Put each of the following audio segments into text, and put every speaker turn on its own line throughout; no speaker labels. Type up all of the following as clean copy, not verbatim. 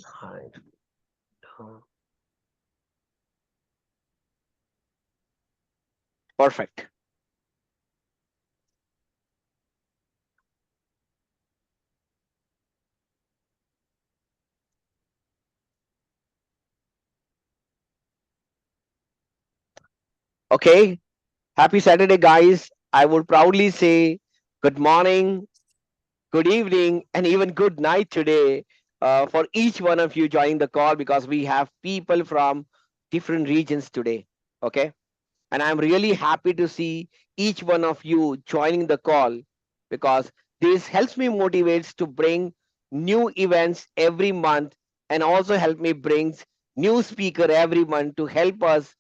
hide. Perfect. Okay. Happy Saturday, guys. I would proudly say good morning, good evening, and even good night today for each one of you joining the call because we have people from different regions today. Okay. And I'm really happy to see each one of you joining the call because this helps me motivates to bring new events every month and also help me brings new speaker every month to help us,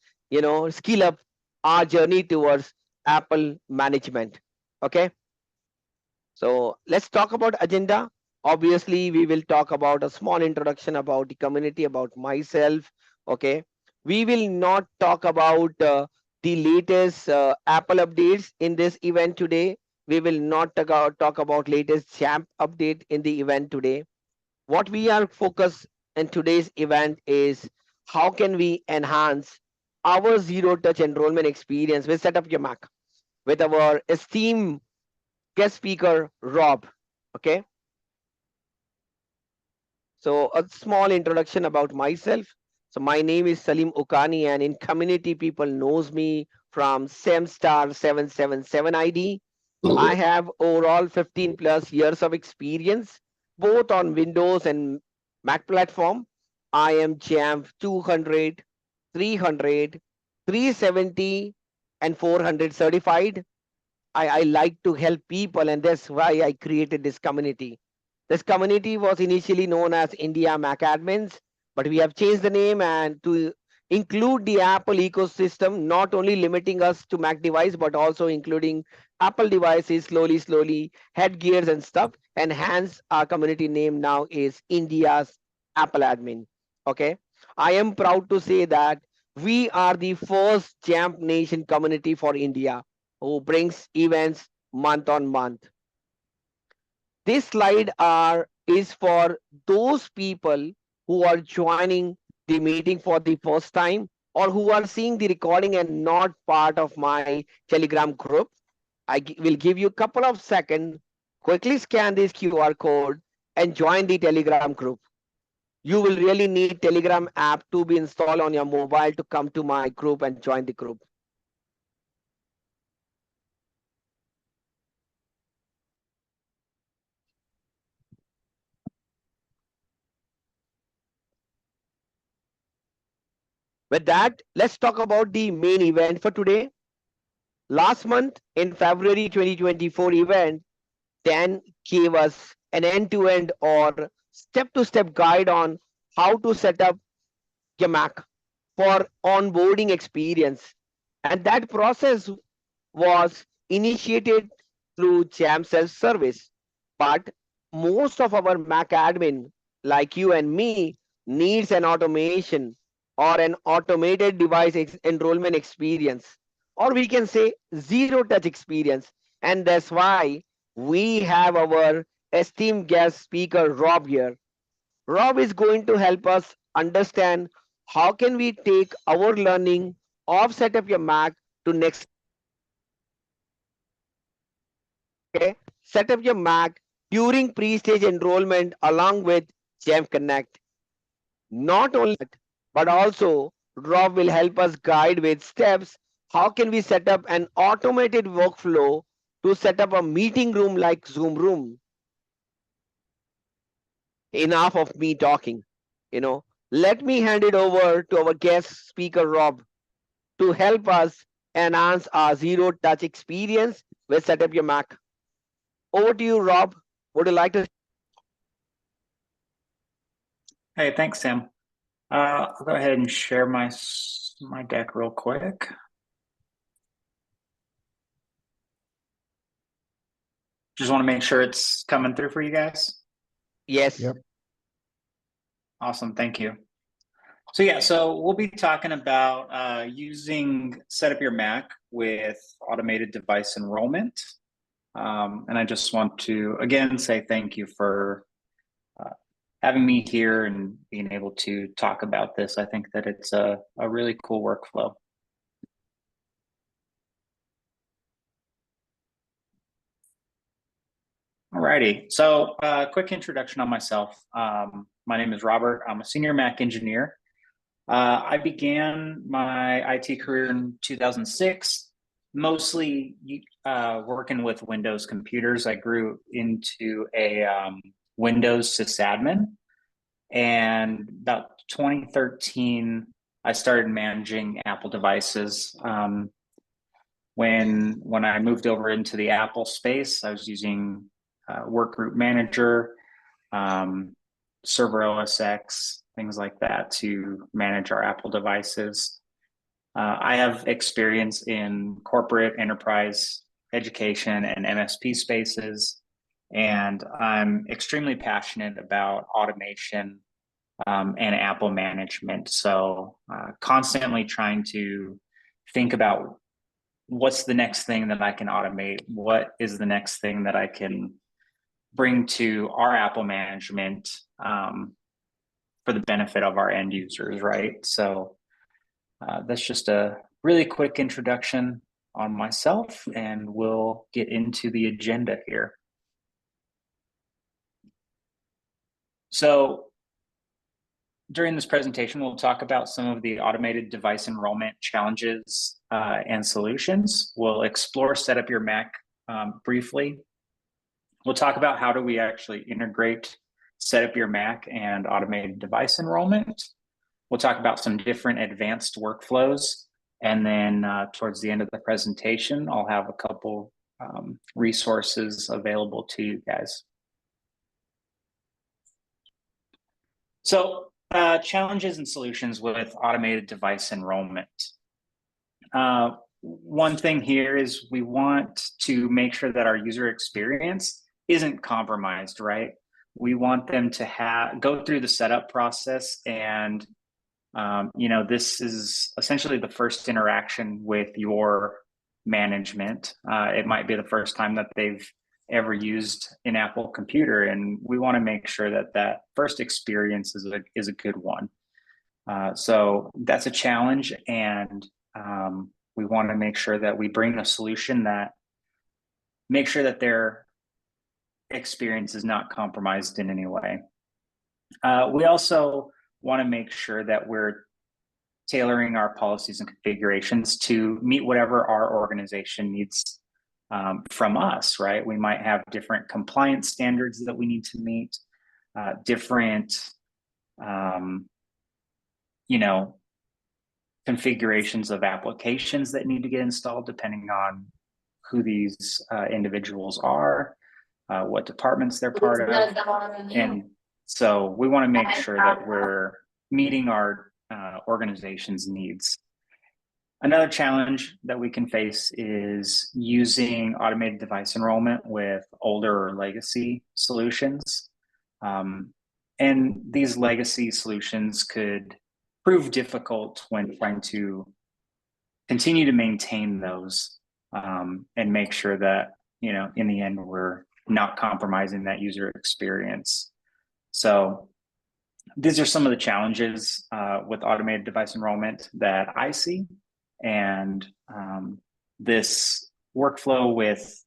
skill up our journey towards Apple management. Okay. So let's talk about agenda. Obviously, we will talk about a small introduction about the community, about myself. Okay, we will not talk about the latest Apple updates in this event today. We will not talk about latest Jamp update in the event today. What we are focused in today's event is how can we enhance our zero touch enrollment experience with Set Up Your Mac with our esteemed guest speaker Rob. Okay, so a small introduction about myself. So my name is Salim Ukani, and in community, people knows me from Samstar 777 ID. I have overall 15 plus years of experience, both on Windows and Mac platform. I am Jamf 200, 300, 370, and 400 certified. I like to help people, and that's why I created this community. This community was initially known as India Mac Admins, but we have changed the name and to include the Apple ecosystem, not only limiting us to Mac device, but also including Apple devices slowly, headgears and stuff. And hence our community name now is India's Apple Admin. Okay. I am proud to say that we are the first Jamp Nation community for India who brings events month on month. This slide is for those people who are joining the meeting for the first time or who are seeing the recording and not part of my Telegram group. Will give you a couple of seconds. Quickly scan this QR code and join the Telegram group. You will really need Telegram app to be installed on your mobile to come to my group and join the group. With that, let's talk about the main event for today. Last month in February 2024 event, Dan gave us an end-to-end or step-to-step guide on how to set up your Mac for onboarding experience. And that process was initiated through Jam self-service. But most of our Mac admin, like you and me, needs an automation or an automated device enrollment experience, or we can say zero touch experience. And that's why we have our esteemed guest speaker Rob here. Rob is going to help us understand how can we take our learning of set up your Mac to next. Okay, set up your Mac during pre-stage enrollment along with Gem Connect. Not only that, but also Rob will help us guide with steps. How can we set up an automated workflow to set up a meeting room like Zoom room? Enough of me talking. Let me hand it over to our guest speaker Rob to help us enhance our zero touch experience with set up your Mac. Over to you, Rob. Would you like to?
Hey, thanks, Sam. I'll go ahead and share my deck real quick. Just want to make sure it's coming through for you guys.
Yes.
Yep.
Awesome, thank you. So yeah, so we'll be talking about using Set Up Your Mac with automated device enrollment. And I just want to, again, say thank you for having me here and being able to talk about this. I think that it's a really cool workflow. Alrighty, so quick introduction on myself. My name is Robert. I'm a senior Mac engineer. I began my IT career in 2006, mostly working with Windows computers. I grew into a Windows sysadmin, and about 2013, I started managing Apple devices. When I moved over into the Apple space, I was using Workgroup Manager, Server OS X, things like that to manage our Apple devices. I have experience in corporate, enterprise, education, and MSP spaces, and I'm extremely passionate about automation and Apple management. So constantly trying to think about what's the next thing that I can automate? What is the next thing that I can bring to our Apple management for the benefit of our end users, right? So that's just a really quick introduction on myself, and we'll get into the agenda here. So during this presentation, we'll talk about some of the automated device enrollment challenges and solutions. We'll explore Set Up Your Mac briefly. We'll talk about how do we actually integrate Set Up Your Mac and automated device enrollment. We'll talk about some different advanced workflows. And then towards the end of the presentation, I'll have a couple resources available to you guys. So challenges and solutions with automated device enrollment. One thing here is we want to make sure that our user experience isn't compromised, right? We want them to go through the setup process, and this is essentially the first interaction with your management. It might be the first time that they've ever used an Apple computer, and we want to make sure that that first experience is a good one. So that's a challenge, and we want to make sure that we bring a solution that makes sure that their experience is not compromised in any way. We also want to make sure that we're tailoring our policies and configurations to meet whatever our organization needs from us, right? We might have different compliance standards that we need to meet, different, configurations of applications that need to get installed depending on who these individuals are, what departments they're part of. And so we want to make sure that we're meeting our organization's needs. Another challenge that we can face is using automated device enrollment with older or legacy solutions. And these legacy solutions could prove difficult when trying to continue to maintain those and make sure that, in the end, we're not compromising that user experience. So these are some of the challenges with automated device enrollment that I see. And this workflow with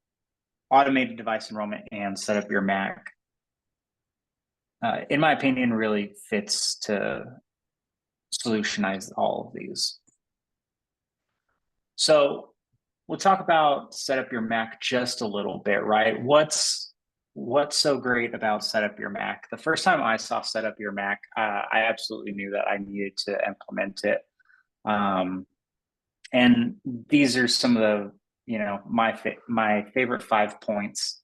automated device enrollment and Set Up Your Mac, in my opinion, really fits to solutionize all of these. So we'll talk about Set Up Your Mac just a little bit, right? What's so great about Set Up Your Mac? The first time I saw Set Up Your Mac, I absolutely knew that I needed to implement it. And these are some of the, my favorite 5 points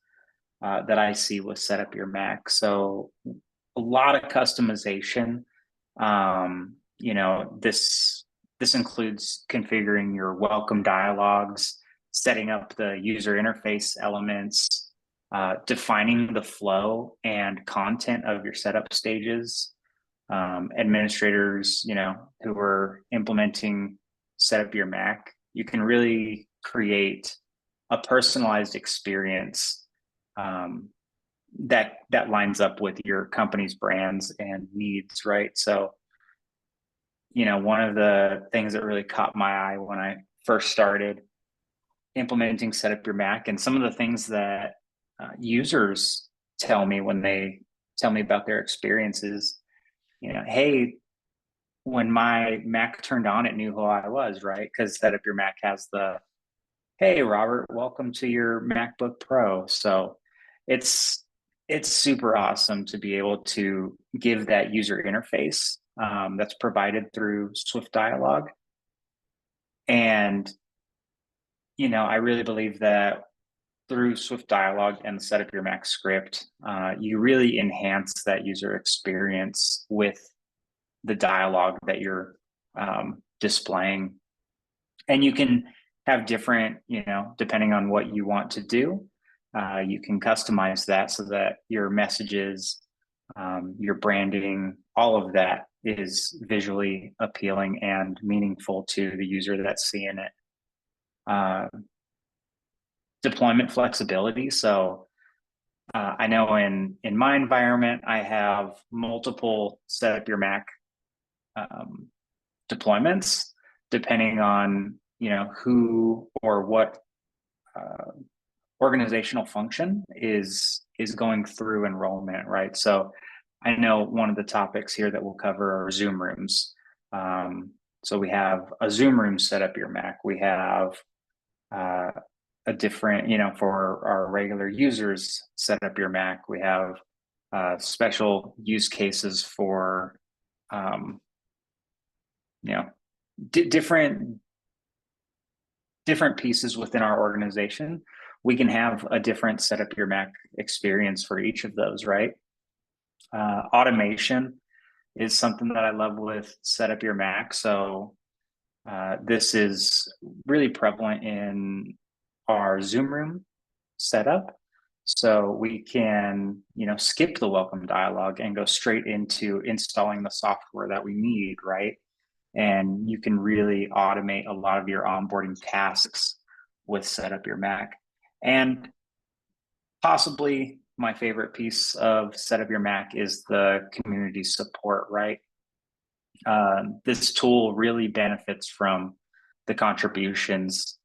that I see with Set Up Your Mac. So a lot of customization. This includes configuring your welcome dialogues, setting up the user interface elements, defining the flow and content of your setup stages. Administrators, who are implementing Set Up Your Mac, you can really create a personalized experience that lines up with your company's brands and needs, right? So, one of the things that really caught my eye when I first started implementing Set Up Your Mac, and some of the things that users tell me when they tell me about their experiences, hey, when my Mac turned on, it knew who I was, right? Because Set Up Your Mac has the, hey, Robert, welcome to your MacBook Pro. So it's super awesome to be able to give that user interface that's provided through Swift Dialogue. And, I really believe that through Swift Dialogue and the Set Up Your Mac script, you really enhance that user experience with the dialogue that you're displaying. And you can have different, depending on what you want to do, you can customize that so that your messages, your branding, all of that is visually appealing and meaningful to the user that's seeing it. Deployment flexibility. So I know in my environment, I have multiple Set Up Your Mac deployments, depending on who or what organizational function is going through enrollment, right? So I know one of the topics here that we'll cover are Zoom rooms. So we have a Zoom room Set Up Your Mac. We have a different, for our regular users Set Up Your Mac. We have special use cases for different pieces within our organization. We can have a different Set Up Your Mac experience for each of those, right? Automation is something that I love with Set Up Your Mac. So this is really prevalent in our Zoom room setup. So we can, skip the welcome dialogue and go straight into installing the software that we need, right? And you can really automate a lot of your onboarding tasks with Set Up Your Mac. And possibly my favorite piece of Set Up Your Mac is the community support, right? This tool really benefits from the contributions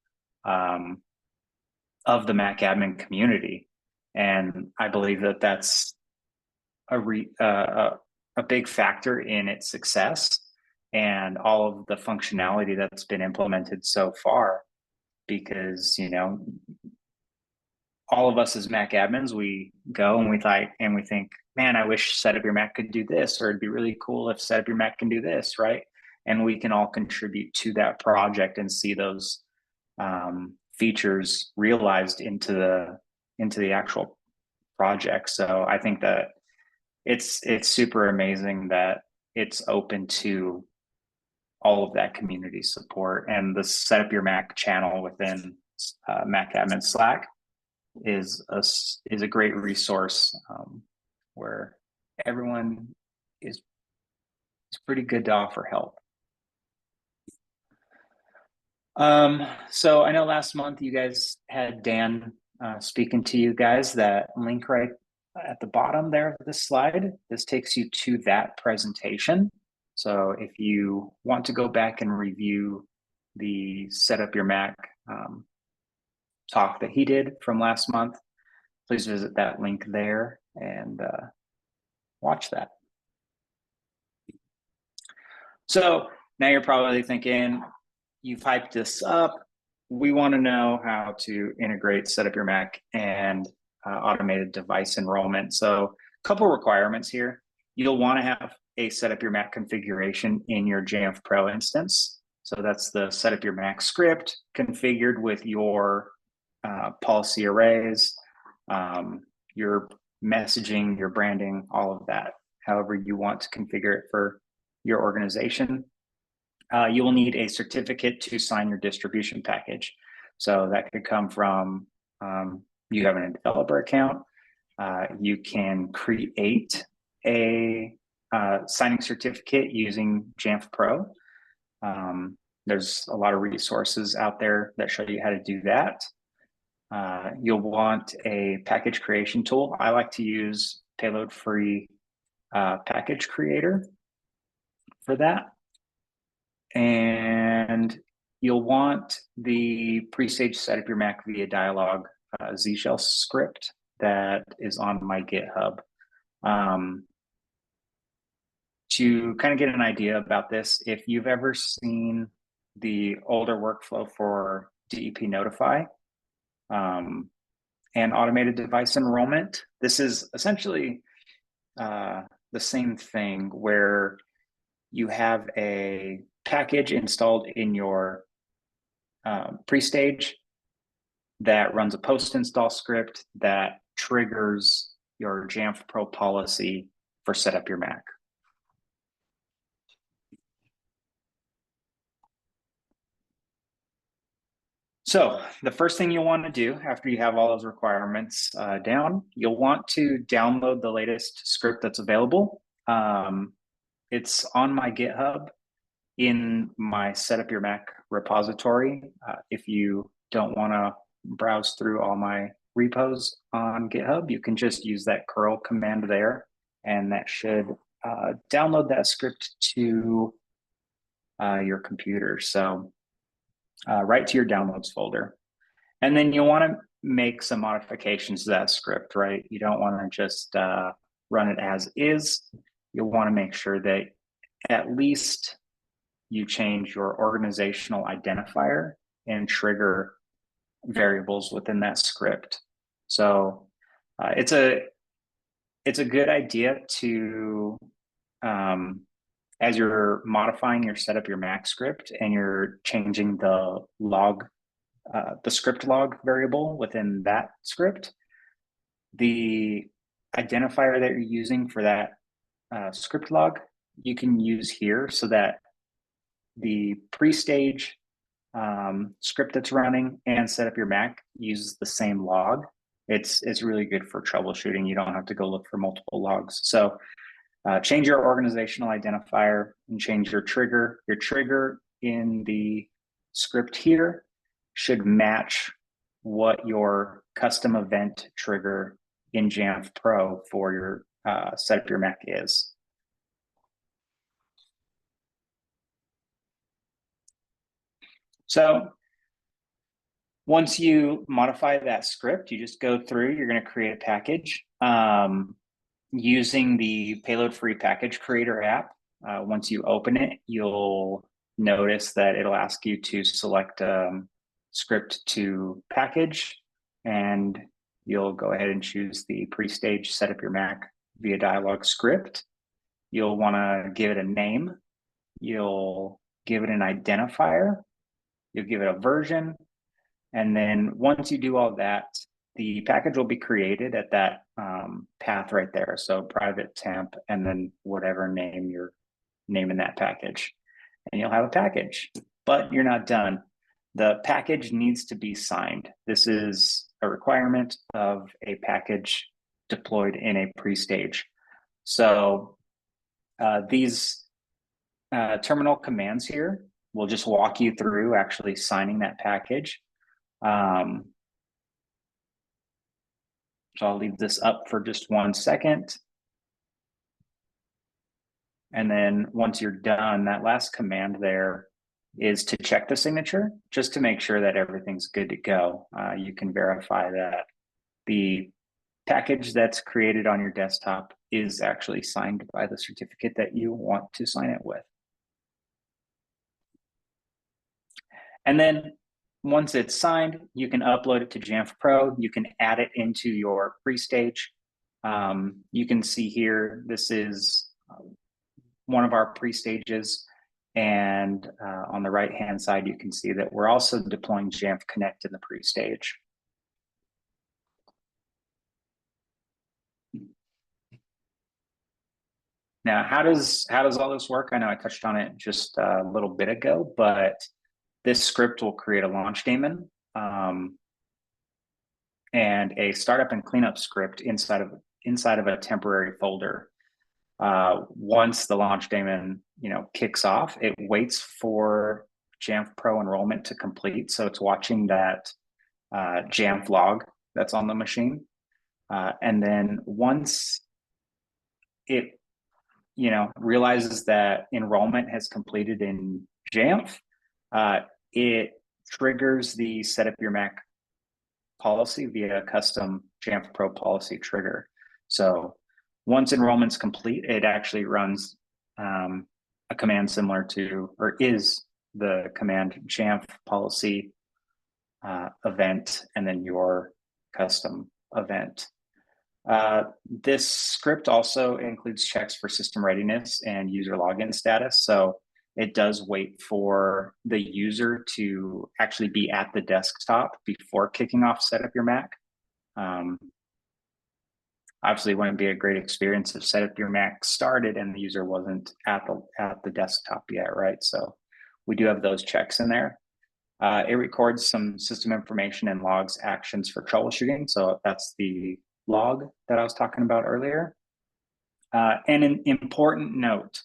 of the Mac admin community. And I believe that that's a big factor in its success and all of the functionality that's been implemented so far, because all of us as Mac admins, we go and we think, man, I wish Set Up Your Mac could do this, or it'd be really cool if Set Up Your Mac can do this, right? And we can all contribute to that project and see those features realized into the actual project. So I think that it's super amazing that it's open to all of that community support. And the Set Up Your Mac channel within Mac Admin Slack is a great resource where everyone is pretty good to offer help. So I know last month you guys had Dan speaking to you guys. That link right at the bottom there of this slide, this takes you to that presentation. So if you want to go back and review the Set Up Your Mac talk that he did from last month, please visit that link there and watch that. So now you're probably thinking, you've hyped this up. We want to know how to integrate Set Up Your Mac and automated device enrollment. So a couple requirements here. You'll want to have a Set Up Your Mac configuration in your Jamf Pro instance. So that's the Set Up Your Mac script configured with your policy arrays, your messaging, your branding, all of that, however you want to configure it for your organization. You will need a certificate to sign your distribution package. So that could come from you having a developer account. You can create a signing certificate using Jamf Pro. There's a lot of resources out there that show you how to do that. You'll want a package creation tool. I like to use payload-free package creator for that. And you'll want the pre-stage setup your Mac via dialog Z shell script that is on my GitHub. To kind of get an idea about this, if you've ever seen the older workflow for DEP Notify and automated device enrollment, this is essentially the same thing where you have a package installed in your pre-stage that runs a post-install script that triggers your Jamf Pro policy for setup your Mac. So the first thing you'll want to do after you have all those requirements down, you'll want to download the latest script that's available. It's on my GitHub in my Setup Your Mac repository. If you don't want to browse through all my repos on GitHub, you can just use that curl command there, and that should download that script to your computer. So right to your downloads folder. And then you'll want to make some modifications to that script, right? You don't want to just run it as is. You'll want to make sure that at least you change your organizational identifier and trigger variables within that script. So it's a good idea to, as you're modifying your setup your Mac script and you're changing the log, the script log variable within that script, the identifier that you're using for that script log, you can use here so that the pre-stage script that's running and setup your Mac uses the same log. It's really good for troubleshooting. You don't have to go look for multiple logs. So change your organizational identifier and change your trigger. Your trigger in the script here should match what your custom event trigger in Jamf Pro for your setup your Mac is. So once you modify that script, you just go through, you're going to create a package using the payload-free package creator app. Once you open it, you'll notice that it'll ask you to select script to package, and you'll go ahead and choose the pre-stage setup your Mac via dialog script. You'll want to give it a name. You'll give it an identifier. You'll give it a version. And then once you do all that, the package will be created at that path right there. So private temp, and then whatever name you're naming that package. And you'll have a package, but you're not done. The package needs to be signed. This is a requirement of a package deployed in a pre-stage. So these terminal commands here will just walk you through actually signing that package. So I'll leave this up for just 1 second. And then once you're done, that last command there is to check the signature, just to make sure that everything's good to go. You can verify that the package that's created on your desktop is actually signed by the certificate that you want to sign it with. And then once it's signed, you can upload it to Jamf Pro. You can add it into your pre-stage. You can see here, this is one of our pre-stages. And on the right-hand side, you can see that we're also deploying Jamf Connect in the pre-stage. Now, how does all this work? I know I touched on it just a little bit ago, but this script will create a launch daemon and a startup and cleanup script inside of a temporary folder. Once the launch daemon kicks off, it waits for Jamf Pro enrollment to complete. So it's watching that Jamf log that's on the machine. And then once it, realizes that enrollment has completed in Jamf, it triggers the set up your Mac policy via a custom Jamf Pro policy trigger. So once enrollment's complete, it actually runs a command similar to, or is the command Jamf policy event, and then your custom event. This script also includes checks for system readiness and user login status. So it does wait for the user to actually be at the desktop before kicking off Set Up Your Mac. Obviously, it wouldn't be a great experience if Set Up Your Mac started and the user wasn't at the desktop yet, right? So we do have those checks in there. It records some system information and logs actions for troubleshooting. So that's the log that I was talking about earlier. And an important note,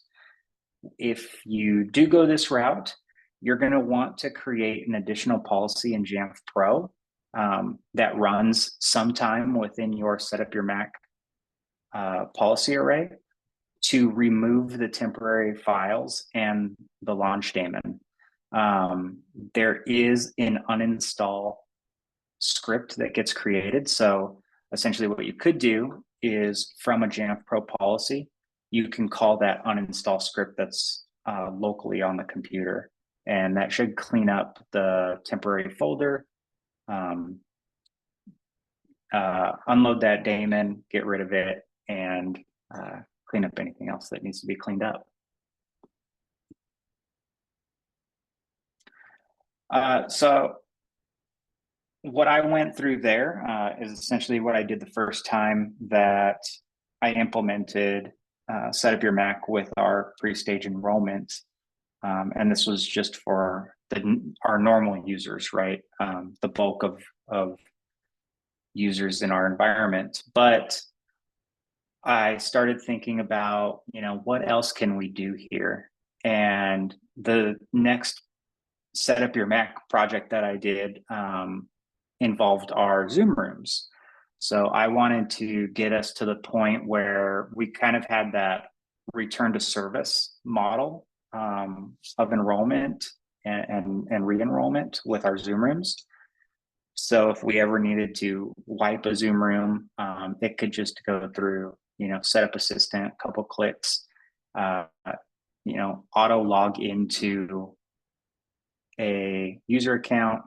if you do go this route, you're going to want to create an additional policy in Jamf Pro that runs sometime within your Set Up Your Mac policy array to remove the temporary files and the launch daemon. There is an uninstall script that gets created. So essentially what you could do is from a Jamf Pro policy, you can call that uninstall script that's locally on the computer, and that should clean up the temporary folder, unload that daemon, get rid of it, and clean up anything else that needs to be cleaned up. So what I went through there is essentially what I did the first time that I implemented Set Up Your Mac with our pre-stage enrollment. And this was just for our normal users, right? The bulk of users in our environment. But I started thinking about, what else can we do here? And the next Set Up Your Mac project that I did involved our Zoom rooms. So I wanted to get us to the point where we kind of had that return to service model of enrollment and re-enrollment with our Zoom rooms. So if we ever needed to wipe a Zoom room, it could just go through, setup assistant, a couple clicks, auto log into a user account,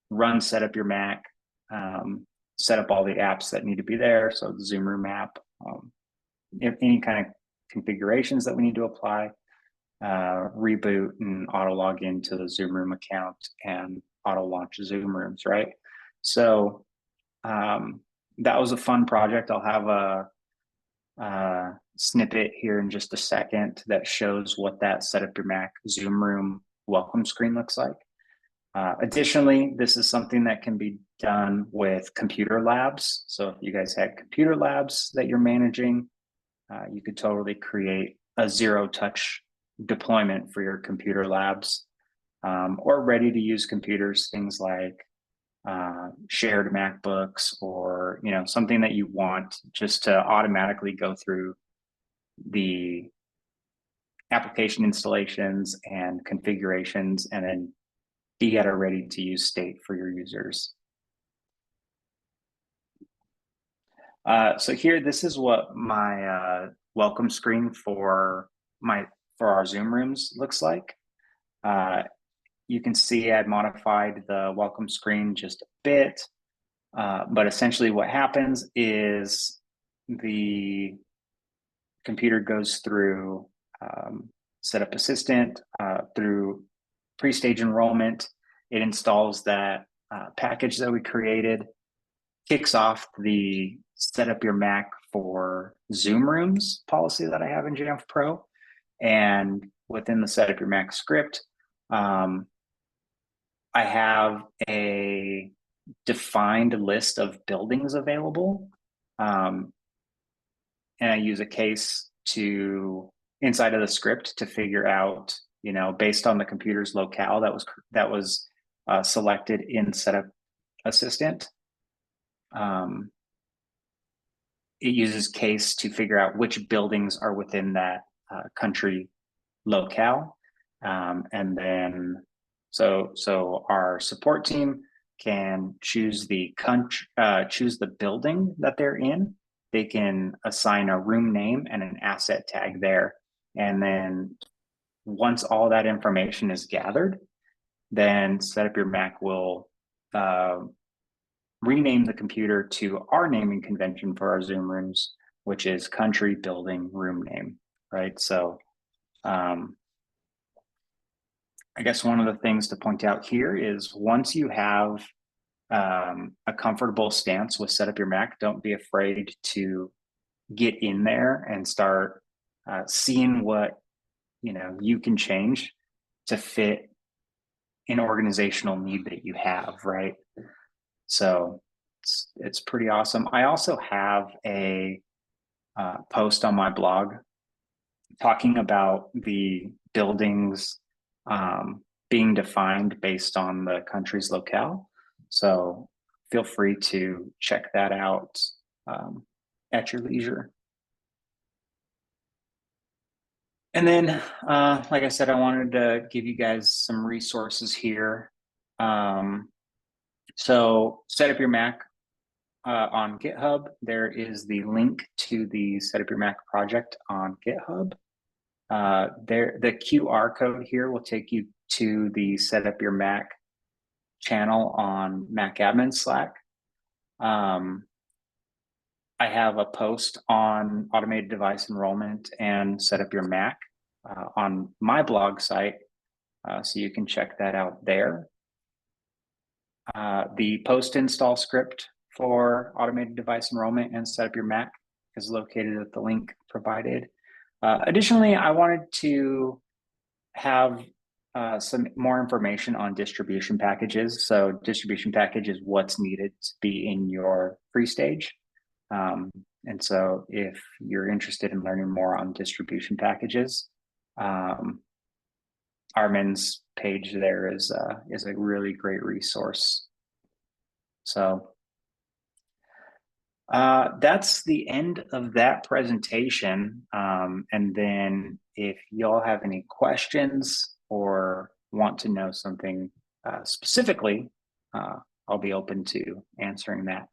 run Set Up Your Mac, set up all the apps that need to be there. So the Zoom Room app, if any kind of configurations that we need to apply, reboot and auto log into the Zoom Room account and auto launch Zoom Rooms, right? So that was a fun project. I'll have a snippet here in just a second that shows what that Set Up Your Mac Zoom Room welcome screen looks like. Additionally, this is something that can be done with computer labs. So if you guys had computer labs that you're managing, you could totally create a zero-touch deployment for your computer labs, or ready-to-use computers, things like shared MacBooks, or something that you want just to automatically go through the application installations and configurations and then be at a ready-to-use state for your users. So here, this is what my welcome screen for our Zoom rooms looks like. You can see I've modified the welcome screen just a bit, but essentially what happens is the computer goes through Setup Assistant, through pre-stage enrollment. It installs that package that we created, kicks off the Set Up Your Mac for Zoom Rooms policy that I have in Jamf Pro. And within the Set Up Your Mac script, I have a defined list of buildings available. And I use a case inside of the script to figure out, based on the computer's locale that was selected in Setup assistant. It uses case to figure out which buildings are within that country locale. And then, so our support team can choose the country, choose the building that they're in. They can assign a room name and an asset tag there. And then once all that information is gathered, then Set Up Your Mac will rename the computer to our naming convention for our Zoom rooms, which is country, building, room name, right? So I guess one of the things to point out here is once you have a comfortable stance with Set Up Your Mac, don't be afraid to get in there and start seeing what you can change to fit an organizational need that you have, right? So it's pretty awesome. I also have a post on my blog talking about the buildings being defined based on the country's locale. So feel free to check that out at your leisure. And then, like I said, I wanted to give you guys some resources here. So Set Up Your Mac on GitHub. There is the link to the Set Up Your Mac project on GitHub. The QR code here will take you to the Set Up Your Mac channel on Mac Admin Slack. I have a post on automated device enrollment and Set Up Your Mac on my blog site, so you can check that out there. The post install script for automated device enrollment and Set Up Your Mac is located at the link provided. Additionally, I wanted to have some more information on distribution packages. So distribution package is what's needed to be in your pre-stage. And so if you're interested in learning more on distribution packages, Armin's page there is a really great resource. So that's the end of that presentation. And then if y'all have any questions or want to know something specifically, I'll be open to answering that.